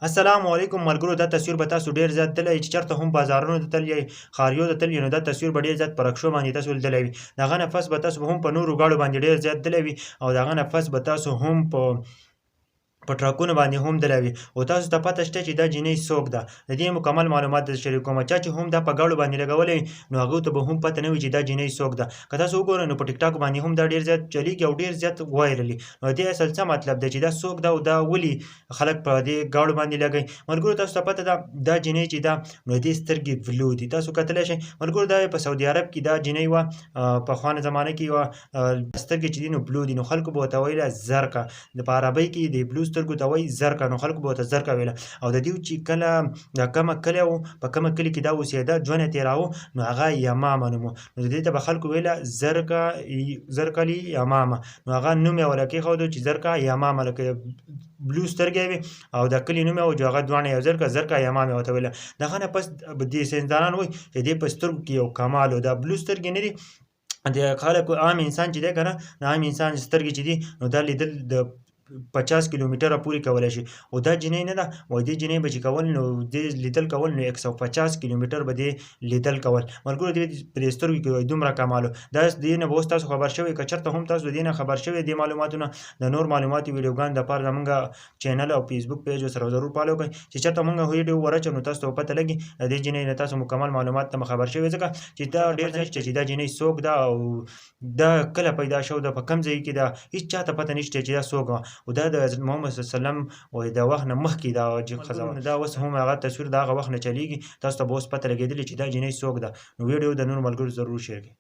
السلام علیکم ملګرو، دا تصویر به تاسو ډېر زیات تللی چې چېرته هم بازارونو ته تللی ښاریو ته تللی نو دا تصویر به ډېر زیات په رکشو باندې تاسو لیدلی وي. د هغه نه پس به تاسو هم په نورو ګاډو باندې ډېر زیات تللی وي او د هغه نه پس به تاسو هم په ټرکونو باندې هم تللی وي او تاسو ته پته شته چې دا جینۍ څوک ده. د دې مکمل معلومات درته شریک کومه. چا چې هم دا په ګاډو باندې لګولی وي نو هغوی ته به هم پته نه وي چې دا جینۍ څوک ده. که تاسو وګورئ نو په ټیک ټاک باندې هم دا ډېر زیات چلیږي او ډېر زیات وایرلي. نو د دې اصل څه مطلب دی چې دا څوک ده او دا ولې خلک په دې ګاډو باندې لګوي. ملګرو تاسو ته پته ده دا جینۍ چې ده نو د دې سترګې بلو دي. تاسو کتلی شئ ملګرو دا په سعودي عرب کې دا جینۍ وه، پخوانه زمانه کې وه. سترګې چې دي نو بلو دي نو خلکو به ورته ویله زرکه. په عربۍ کې د بلو سترګو ته وایي زرکه، نو خلکو به ورته زرکه ویله. او د دوی چې کله دا کومه کلی و په کومه کلي کې دا اوسېده ژوند یې تېراوه نو هغه یمامه نوم و. نو د دې ته به خلکو ویله زرکلي یمامه. نو هغه نوم یې ورله کېښودو چې زرکه یمامه، لکه بلو سترګې وي او د کلي نوم یې و چې هغه دواړه یو ځای کړه زرکه یمامه یې ورته ویله. د هغه نه پس دې ساینسدانان وایي چې دې په سترګو کې یو کمال و. دا بلو سترګې نه دي، د خلکو عام انسان چې دی که نه د عام انسان سترګې چې دي نو دا لیدل د 50 کیلومتره پورې کولی شي. او دا جینۍ نه ده، وایي دې جینۍ به چې کول نو دې لیدل کول نو 150 کیلومتر به دې لیدل کول. ملګرو دې په دې سترګو کې وایي دومره کمال و. دا دې نه به اوس تاسو خبر شوي. که چېرته هم تاسو د دې نه خبر شوي دې معلوماتو نه، د نور معلوماتو ویډیوګانو دپاره زمونږ چینل او فیسبوک پیج ورسره ضرور فالو کړئ چې چېرته مونږ ویډیو ور اچوو نو تاسو ته به پته لګي. د دې جینۍ نه تاسو مکمل معلومات ته خبر شوي، ځکه چې دا ډېر ځای شته چې دا جینۍ څوک ده او دا کله پیدا شوې ده، په کوم ځای کې ده، هېڅ چا ته پته نشته چې دا څوک وه. او دا د حضرت محمد صلی الله علیه وسلم وایي د وخت نه مخکې دا ښځه وه. دا اوس هم هغه تصویر د هغه وخت نه چلیږي. تاسو ته به اوس پته لګېدلې چې دا جینۍ څوک ده. نو ویډیو د نورو ملګرو ضرور شیر کړئ.